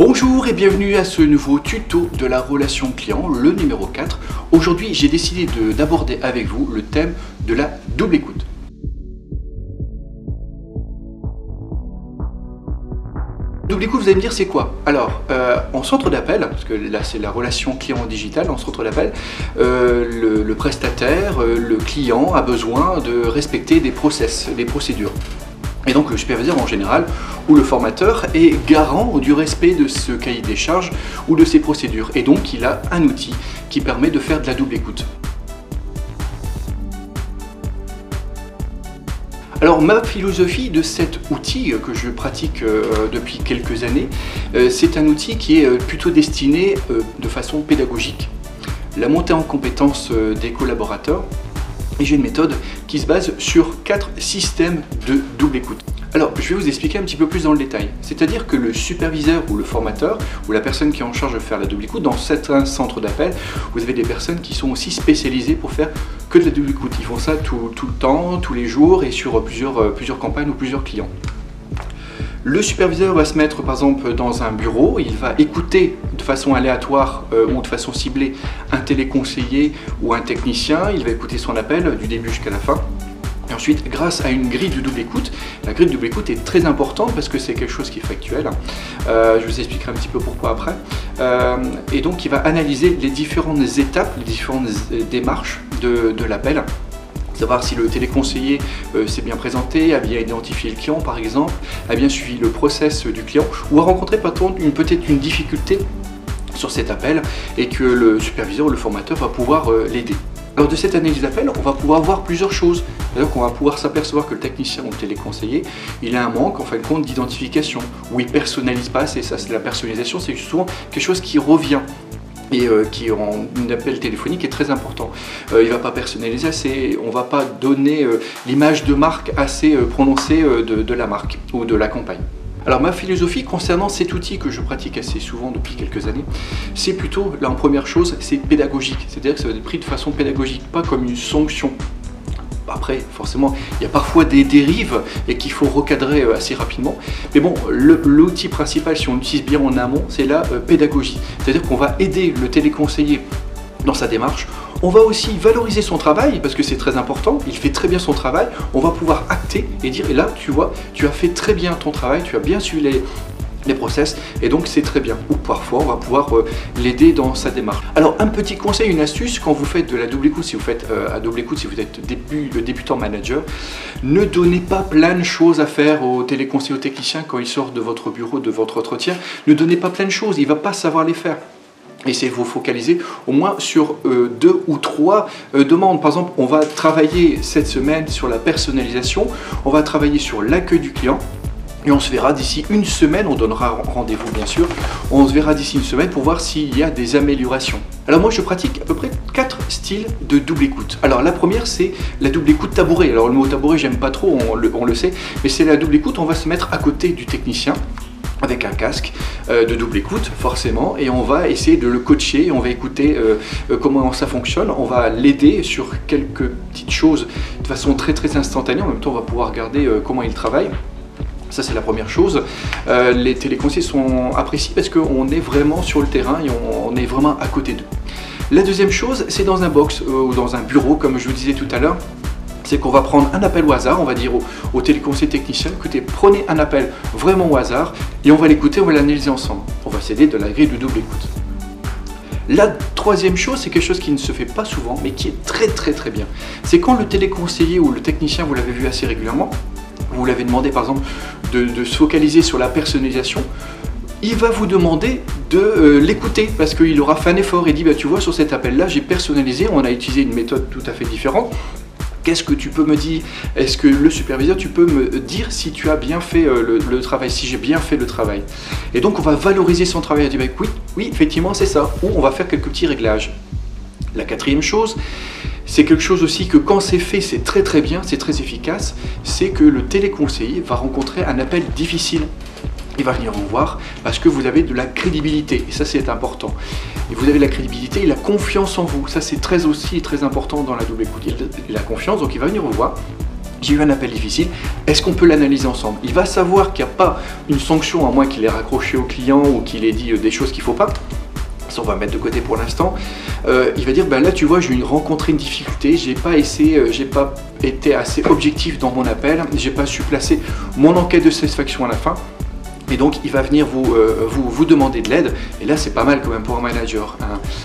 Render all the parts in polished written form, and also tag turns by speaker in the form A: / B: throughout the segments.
A: Bonjour et bienvenue à ce nouveau tuto de la relation client, le numéro 4. Aujourd'hui, j'ai décidé d'aborder avec vous le thème de la double écoute. Double écoute, vous allez me dire c'est quoi? Alors, en centre d'appel, parce que là c'est la relation client digital, en centre d'appel, le prestataire, le client a besoin de respecter des process, des procédures. Et donc le superviseur en général, ou le formateur, est garant du respect de ce cahier des charges ou de ces procédures. Et donc il a un outil qui permet de faire de la double écoute. Alors ma philosophie de cet outil que je pratique depuis quelques années, c'est un outil qui est plutôt destiné de façon pédagogique. La montée en compétence des collaborateurs. Et j'ai une méthode qui se base sur 4 systèmes de double écoute. Alors, je vais vous expliquer un petit peu plus dans le détail. C'est-à-dire que le superviseur ou le formateur, ou la personne qui est en charge de faire la double écoute, dans certains centres d'appel, vous avez des personnes qui sont aussi spécialisées pour faire que de la double écoute. Ils font ça tout le temps, tous les jours et sur plusieurs campagnes ou plusieurs clients. Le superviseur va se mettre par exemple dans un bureau, il va écouter de façon aléatoire ou de façon ciblée un téléconseiller ou un technicien, il va écouter son appel du début jusqu'à la fin. Et ensuite, grâce à une grille de double écoute, la grille de double écoute est très importante parce que c'est quelque chose qui est factuel. Je vous expliquerai un petit peu pourquoi après. Et donc, il va analyser les différentes étapes, les différentes démarches de l'appel. Savoir si le téléconseiller s'est bien présenté, a bien identifié le client par exemple, a bien suivi le process du client ou a rencontré peut-être une difficulté sur cet appel et que le superviseur ou le formateur va pouvoir l'aider. Lors de cette analyse d'appel, on va pouvoir voir plusieurs choses. C'est-à-dire qu'on va pouvoir s'apercevoir que le technicien ou le téléconseiller, il a un manque en fin de compte d'identification, où il ne personnalise pas, c'est ça, la personnalisation, c'est souvent quelque chose qui revient. Et qui en un appel téléphonique est très important. Il ne va pas personnaliser assez, on ne va pas donner l'image de marque assez prononcée de la marque ou de la campagne. Alors ma philosophie concernant cet outil que je pratique assez souvent depuis quelques années, c'est plutôt, là en première chose, c'est pédagogique. C'est-à-dire que ça va être pris de façon pédagogique, pas comme une sanction. Après, forcément, il y a parfois des dérives et qu'il faut recadrer assez rapidement. Mais bon, l'outil principal, si on l'utilise bien en amont, c'est la pédagogie. C'est-à-dire qu'on va aider le téléconseiller dans sa démarche. On va aussi valoriser son travail, parce que c'est très important, il fait très bien son travail. On va pouvoir acter et dire, et là, tu vois, tu as fait très bien ton travail, tu as bien suivi les process et donc c'est très bien. Ou parfois on va pouvoir l'aider dans sa démarche. Alors un petit conseil, une astuce, quand vous faites de la double écoute, si vous faites à double écoute, si vous êtes débutant manager, ne donnez pas plein de choses à faire au téléconseiller, au technicien quand il sort de votre bureau, de votre entretien. Ne donnez pas plein de choses, il ne va pas savoir les faire. Essayez de vous focaliser au moins sur 2 ou 3 demandes. Par exemple, on va travailler cette semaine sur la personnalisation, on va travailler sur l'accueil du client. Et on se verra d'ici une semaine, on donnera rendez-vous bien sûr, on se verra d'ici une semaine pour voir s'il y a des améliorations. Alors moi je pratique à peu près 4 styles de double écoute. Alors la première c'est la double écoute tabouret. Alors le mot tabouret j'aime pas trop, on le sait, mais c'est la double écoute, on va se mettre à côté du technicien avec un casque de double écoute forcément et on va essayer de le coacher, on va écouter comment ça fonctionne, on va l'aider sur quelques petites choses de façon très instantanée, en même temps on va pouvoir regarder comment il travaille. Ça c'est la première chose. Les téléconseillers sont appréciés parce qu'on est vraiment sur le terrain et on est vraiment à côté d'eux. La deuxième chose, c'est dans un box ou dans un bureau, comme je vous disais tout à l'heure, c'est qu'on va prendre un appel au hasard, on va dire au téléconseiller technicien, écoutez, prenez un appel vraiment au hasard et on va l'écouter, on va l'analyser ensemble. On va s'aider de la grille de double écoute. La troisième chose, c'est quelque chose qui ne se fait pas souvent, mais qui est très bien. C'est quand le téléconseiller ou le technicien, vous l'avez vu assez régulièrement, vous l'avez demandé par exemple de se focaliser sur la personnalisation, il va vous demander de l'écouter parce qu'il aura fait un effort et dit bah, tu vois sur cet appel là j'ai personnalisé, on a utilisé une méthode tout à fait différente. Qu'est-ce que tu peux me dire? Est-ce que le superviseur, tu peux me dire si tu as bien fait le travail, si j'ai bien fait le travail? Et donc on va valoriser son travail, on va dire bah, oui effectivement c'est ça, ou on va faire quelques petits réglages. La quatrième chose, c'est quelque chose aussi que quand c'est fait, c'est très bien, c'est très efficace, c'est que le téléconseiller va rencontrer un appel difficile. Il va venir vous voir parce que vous avez de la crédibilité, et ça c'est important. Et vous avez la crédibilité et la confiance en vous, ça c'est très important dans la double écoute. Il a la confiance, donc il va venir vous voir. j'ai eu un appel difficile, est-ce qu'on peut l'analyser ensemble? Il va savoir qu'il n'y a pas une sanction, à moins qu'il ait raccroché au client ou qu'il ait dit des choses qu'il ne faut pas. Ça, on va mettre de côté pour l'instant. Il va dire, ben là tu vois, j'ai rencontré une difficulté, j'ai pas été assez objectif dans mon appel, j'ai pas su placer mon enquête de satisfaction à la fin. Et donc il va venir vous demander de l'aide, et là c'est pas mal quand même pour un manager.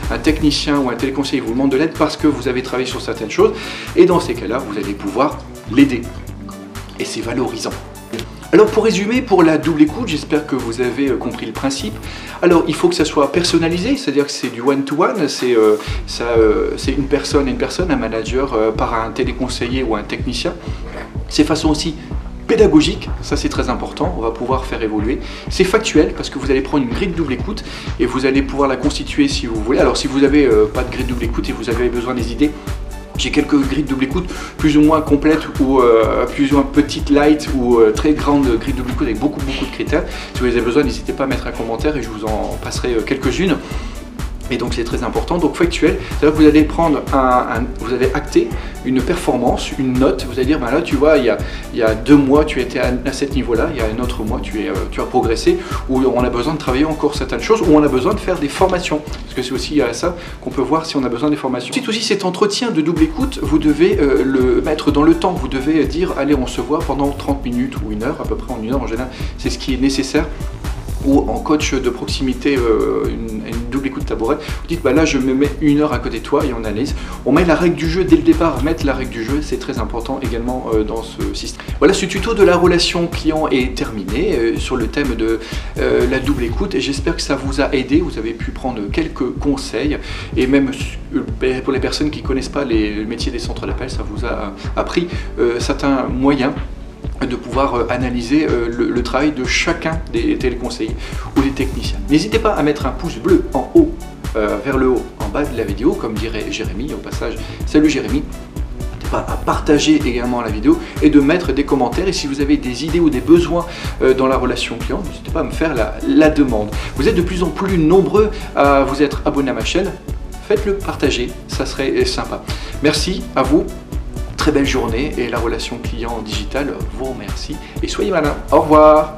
A: Un technicien ou un téléconseiller vous demande de l'aide parce que vous avez travaillé sur certaines choses, et dans ces cas-là, vous allez pouvoir l'aider. Et c'est valorisant. Alors pour résumer, pour la double écoute, j'espère que vous avez compris le principe. Alors il faut que ça soit personnalisé, c'est-à-dire que c'est du one-to-one, c'est une personne, un manager par un téléconseiller ou un technicien. C'est façon aussi pédagogique, ça c'est très important, on va pouvoir faire évoluer. C'est factuel parce que vous allez prendre une grille de double écoute et vous allez pouvoir la constituer si vous voulez. Alors si vous n'avez pas de grille de double écoute et vous avez besoin des idées, j'ai quelques grilles de double écoute plus ou moins complètes ou plus ou moins petites, light ou très grandes grilles de double écoute avec beaucoup de critères. Si vous avez besoin, n'hésitez pas à mettre un commentaire et je vous en passerai quelques-unes. Et donc c'est très important, donc factuel, c'est-à-dire que vous allez prendre vous allez acter une performance, une note, vous allez dire, ben là tu vois, il y a 2 mois tu étais à ce niveau-là, il y a un autre mois tu as progressé, ou on a besoin de travailler encore certaines choses, ou on a besoin de faire des formations, parce que c'est aussi ça qu'on peut voir si on a besoin des formations. Ensuite aussi cet entretien de double écoute, vous devez le mettre dans le temps, vous devez dire, allez on se voit pendant 30 minutes ou 1 heure, à peu près en 1 heure en général, c'est ce qui est nécessaire. Ou en coach de proximité, une double écoute tabouret, vous dites bah là je me mets 1 heure à côté de toi et on analyse. On met la règle du jeu dès le départ, mettre la règle du jeu, c'est très important également dans ce système. Voilà, ce tuto de la relation client est terminé sur le thème de la double écoute, et j'espère que ça vous a aidé, vous avez pu prendre quelques conseils, et même pour les personnes qui ne connaissent pas le métier des centres d'appel, ça vous a appris certains moyens de pouvoir analyser le travail de chacun des téléconseillers ou des techniciens. N'hésitez pas à mettre un pouce bleu en haut, vers le haut, en bas de la vidéo, comme dirait Jérémy au passage. Salut Jérémy. N'hésitez pas à partager également la vidéo et de mettre des commentaires. Et si vous avez des idées ou des besoins dans la relation client, n'hésitez pas à me faire la demande. Vous êtes de plus en plus nombreux à vous être abonnés à ma chaîne. Faites-le partager, ça serait sympa. Merci à vous. Très belle journée, et la relation client digitale vous remercie, et soyez malins. Au revoir.